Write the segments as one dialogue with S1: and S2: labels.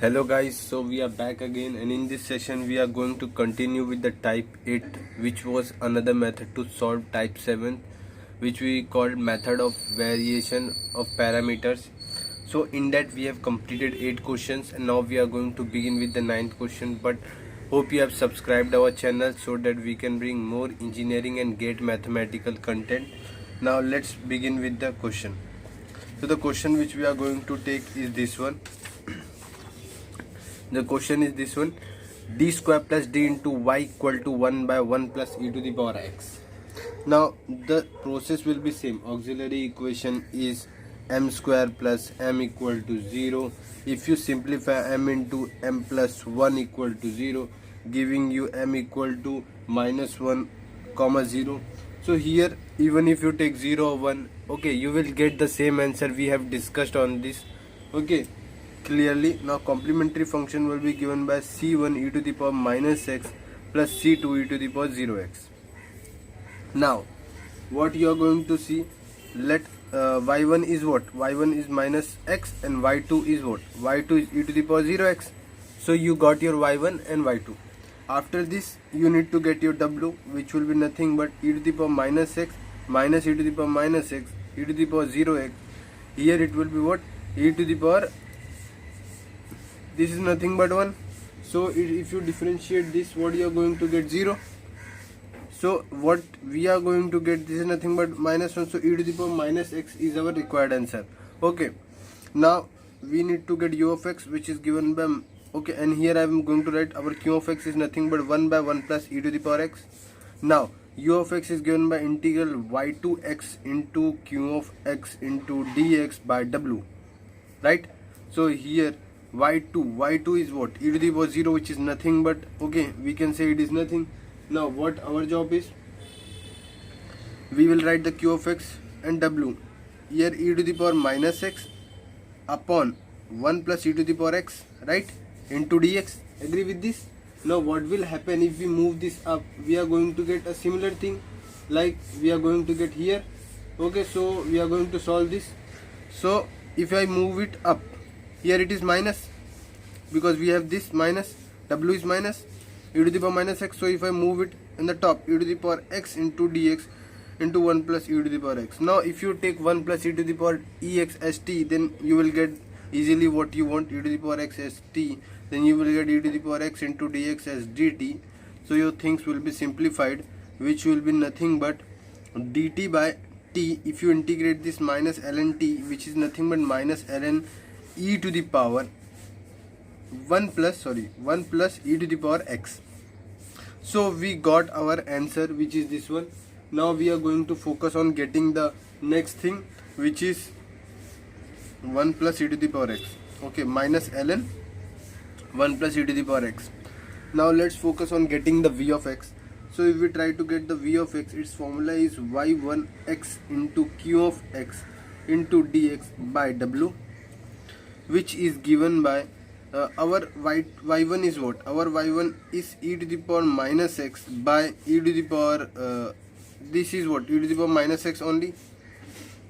S1: Hello guys, so we are back again, and in this session we are going to continue with the type 8, which was another method to solve type 7, which we called method of variation of parameters. So in that we have completed 8 questions, and now we are going to begin with the 9th question. But hope you have subscribed our channel so that we can bring more engineering and gate mathematical content. Now let's begin with the question. So the question which we are going to take is this one. The question is this one: d square plus d into y equal to 1 by 1 plus e to the power x. Now the process will be same. Auxiliary equation is m square plus m equal to 0. If you simplify m into m plus 1 equal to 0, giving you m equal to minus 1 comma 0. So here even if you take 0 or 1, okay, you will get the same answer we have discussed on this. Okay, clearly. Now complementary function will be given by c1 e to the power minus x plus c2 e to the power 0x. Now what you are going to see, let y1 is what? Y1 is minus x, and y2 is what? Y2 is e to the power 0x. So you got your y1 and y2. After this you need to get your w, which will be nothing but e to the power minus x minus e to the power minus x e to the power 0x. Here it will be what? E to the power, this is nothing but 1. So if you differentiate this, what you are going to get? 0. So what we are going to get, this is nothing but minus 1. So e to the power minus x is our required answer. Okay, now we need to get u of x, which is given by, okay, and here I am going to write our q of x is nothing but 1 by 1 plus e to the power x. Now u of x is given by integral y2x into q of x into dx by w, right? So here y2 is what? E to the power 0, which is nothing but, okay, we can say it is nothing. Now what our job is, we will write the q of x and w. Here e to the power minus x upon 1 plus e to the power x, right, into dx. Agree with this? Now what will happen if we move this up? We are going to get a similar thing like we are going to get here. Okay, so we are going to solve this. So if I move it up, here it is minus, because we have this minus, w is minus, e to the power minus x. So if I move it in the top, e to the power x into dx into 1 plus e to the power x. Now if you take 1 plus e to the power ex as t, then you will get easily what you want, e to the power x as t. Then you will get e to the power x into dx as dt. So your things will be simplified, which will be nothing but dt by t. If you integrate this minus ln t, which is nothing but minus ln e to the power 1 plus e to the power x. So we got our answer, which is this one. Now we are going to focus on getting the next thing, which is 1 plus e to the power x. Okay, minus ln 1 plus e to the power x. Now let's focus on getting the v of x. So if we try to get the v of x, its formula is y1x into q of x into dx by w, which is given by our y1 is what? Our y1 is e to the power minus x by e to the power, this is what? E to the power minus x only,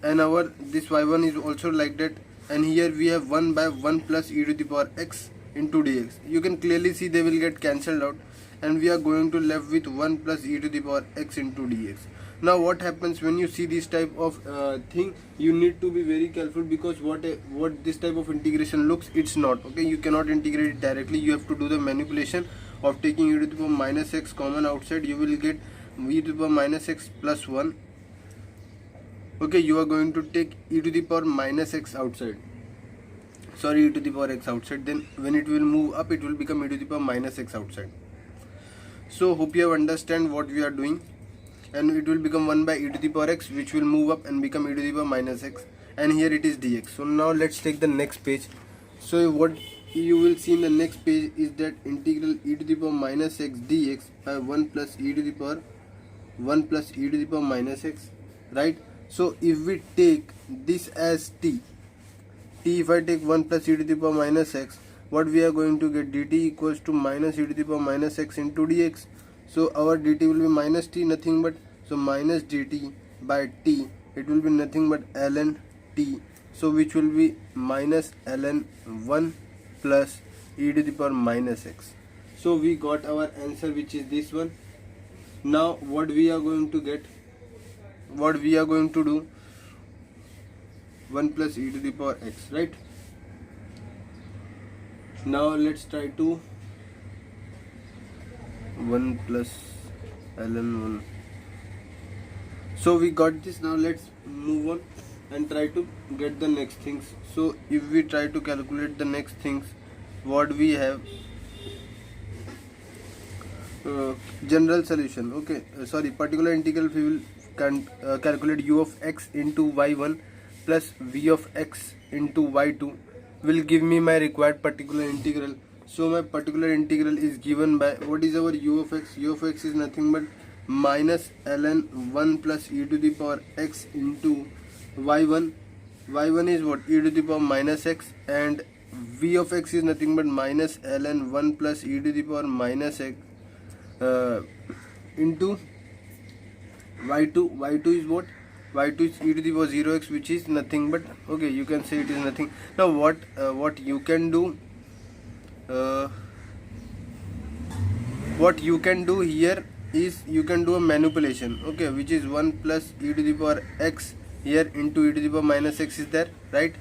S1: and our this y1 is also like that, and here we have 1 by 1 plus e to the power x into dx. You can clearly see they will get cancelled out, and we are going to left with 1 plus e to the power x into dx. Now what happens when you see this type of thing, you need to be very careful, because what this type of integration looks, it's not, okay, you cannot integrate it directly. You have to do the manipulation of taking e to the power minus x common outside. You will get e to the power minus x plus 1. Okay, you are going to take e to the power minus x outside, sorry, e to the power x outside. Then when it will move up, it will become e to the power minus x outside. So hope you have understand what we are doing, and it will become 1 by e to the power x, which will move up and become e to the power minus x, and here it is dx. So now let's take the next page. So what you will see in the next page is that integral e to the power minus x dx by 1 plus e to the power minus x, right? So if we take this as t, if I take 1 plus e to the power minus x, what we are going to get? dt equals to minus e to the power minus x into dx. So our dt will be minus t, nothing but, so minus dt by t, it will be nothing but ln t. So which will be minus ln 1 plus e to the power minus x. So we got our answer, which is this one. Now what we are going to get, what we are going to do, 1 plus e to the power x, right? Now let's try to 1 plus ln 1. So we got this. Now let's move on and try to get the next things. So if we try to calculate the next things, what we have, general solution. Okay, sorry, particular integral, we will calculate u of x into y1 plus v of x into y2 will give me my required particular integral. So my particular integral is given by, what is our u of x? U of x is nothing but minus ln 1 plus e to the power x into y1. Y1 is what? E to the power minus x, and v of x is nothing but minus ln 1 plus e to the power minus x into y2. Y2 is what? Y2 is e to the power 0x, which is nothing but, okay, you can say it is nothing. Now what you can do, what you can do here is you can do a manipulation, okay, which is 1 plus e to the power x here into e to the power minus x is there, right?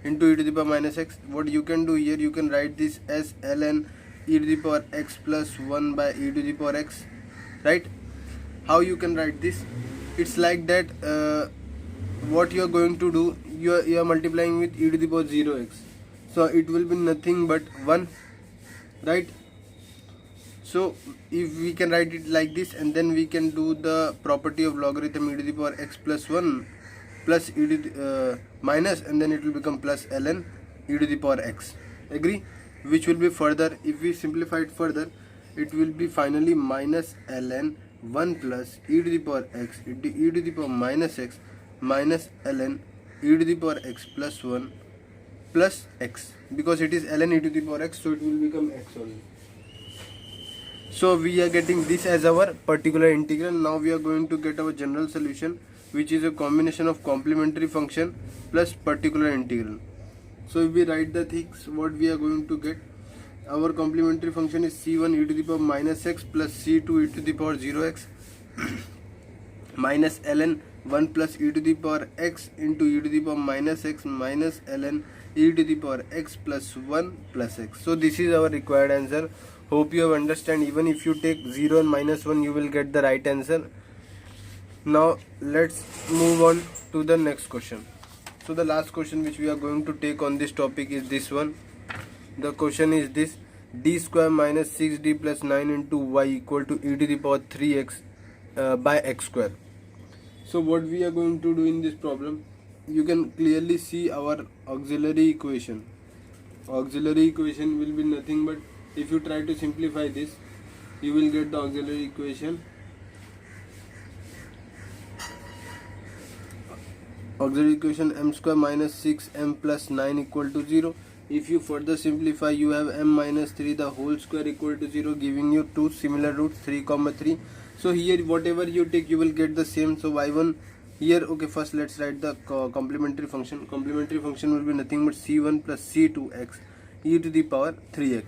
S1: Into e to the power minus x. What you can do here, you can write this as ln e to the power x plus 1 by e to the power x, right? How you can write this? It's like that, what you are going to do, you are multiplying with e to the power 0x, so it will be nothing but 1, right? So if we can write it like this, and then we can do the property of logarithm e to the power x plus 1 plus e to the minus, and then it will become plus ln e to the power x. Agree? Which will be further, if we simplify it further, it will be finally minus ln 1 plus e to the power x into e to the power minus x minus ln e to the power x plus 1 plus x, because it is ln e to the power x, so it will become x only. So we are getting this as our particular integral. Now we are going to get our general solution, which is a combination of complementary function plus particular integral. So if we write the things, what we are going to get, our complementary function is c1 e to the power minus x plus c2 e to the power 0x minus ln 1 plus e to the power x into e to the power minus x minus ln e to the power x plus 1 plus x. So this is our required answer. Hope you have understand. Even if you take 0 and minus 1, you will get the right answer. Now let's move on to the next question. So the last question which we are going to take on this topic is this one. The question is this: d square minus 6d plus 9 into y equal to e to the power 3x by x square. So what we are going to do in this problem, you can clearly see our auxiliary equation. Auxiliary equation will be nothing but, if you try to simplify this, you will get the auxiliary equation. Auxiliary equation m square minus 6m plus 9 equal to 0. If you further simplify, you have m minus 3 the whole square equal to 0, giving you two similar roots 3, 3. So here whatever you take, you will get the same. So y1 here, okay, first let's write the complementary function. Complementary function will be nothing but c1 plus c2x e to the power 3x.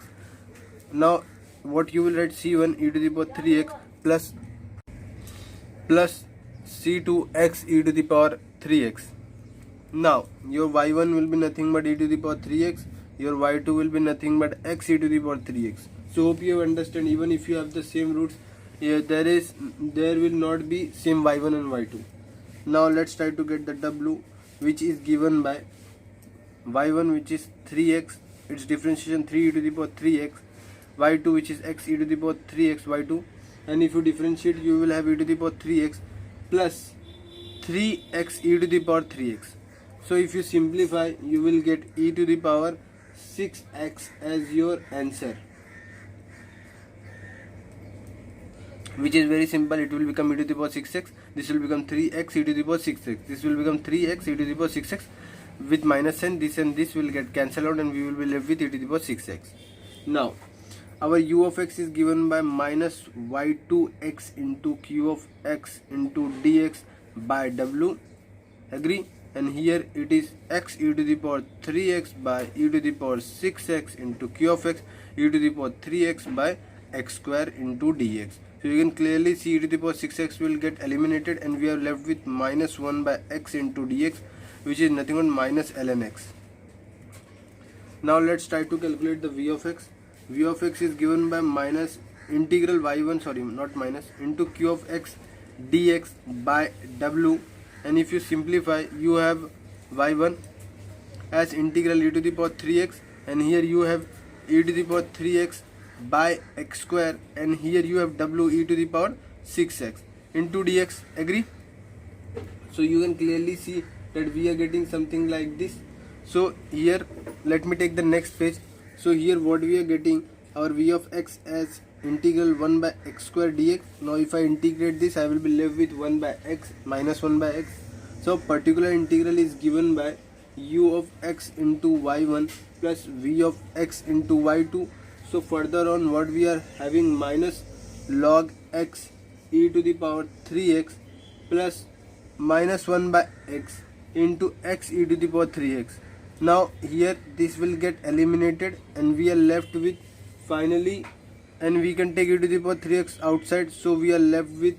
S1: Now what you will write, c1 e to the power 3x plus c2x e to the power 3x. Now your y1 will be nothing but e to the power 3x, your y2 will be nothing but x e to the power 3x. So hope you understand, even if you have the same roots, there will not be same y1 and y2. Now let's try to get the w, which is given by y1, which is 3x, its differentiation 3 e to the power 3x, y2 which is x e to the power 3x y2, and if you differentiate, you will have e to the power 3x plus 3x e to the power 3x. So if you simplify, you will get e to the power 6x as your answer, which is very simple. It will become e to the power 6x, this will become 3x e to the power 6x, this will become 3x e to the power 6x, with minus sign, this and this will get cancelled out, and we will be left with e to the power 6x. Now our u of x is given by minus y2x into q of x into dx by w. Agree? and here it is x e to the power 3x by e to the power 6x into q of x e to the power 3x by x square into dx. So you can clearly see e to the power 6x will get eliminated and we are left with minus 1 by x into dx, which is nothing but minus ln x. Now let's try to calculate the v of x. V of x is given by minus integral y1, sorry not minus, into q of x dx by w, and if you simplify you have y1 as integral e to the power 3x, and here you have e to the power 3x by x square, and here you have w e to the power 6x into dx. Agree? So you can clearly see that we are getting something like this. So here let me take the next page. So here what we are getting, our v of x as integral 1 by x square dx. Now if I integrate this, I will be left with 1 by x minus 1 by x. So particular integral is given by u of x into y1 plus v of x into y2. So further on what we are having, minus log x e to the power 3x plus minus 1 by x into x e to the power 3x. Now here this will get eliminated and we are left with finally, and we can take e to the power 3x outside, so we are left with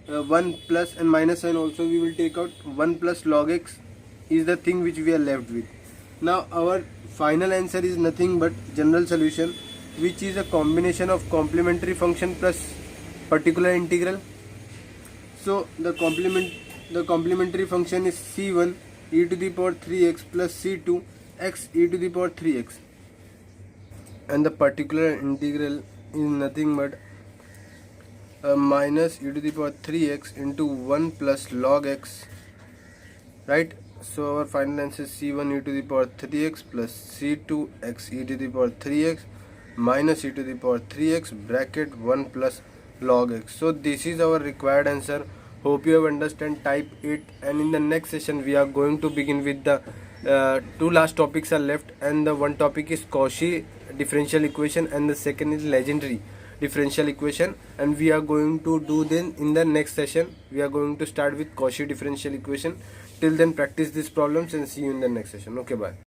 S1: 1 plus, and minus sign also we will take out. 1 plus log x is the thing which we are left with. Now our final answer is nothing but general solution, which is a combination of complementary function plus particular integral. So the complementary function is c1 e to the power 3x plus c2 x e to the power 3x, and the particular integral is nothing but minus e to the power 3x into 1 plus log x, right? So our final answer is c1 e to the power 3x plus c2 x e to the power 3x minus e to the power 3x bracket 1 plus log x. So this is our required answer. Hope you have understand type 8, and in the next session we are going to begin with the two last topics are left, and the one topic is Cauchy differential equation and the second is Legendre differential equation, and we are going to do then in the next session. We are going to start with Cauchy differential equation. Till then practice these problems and see you in the next session. Okay, bye.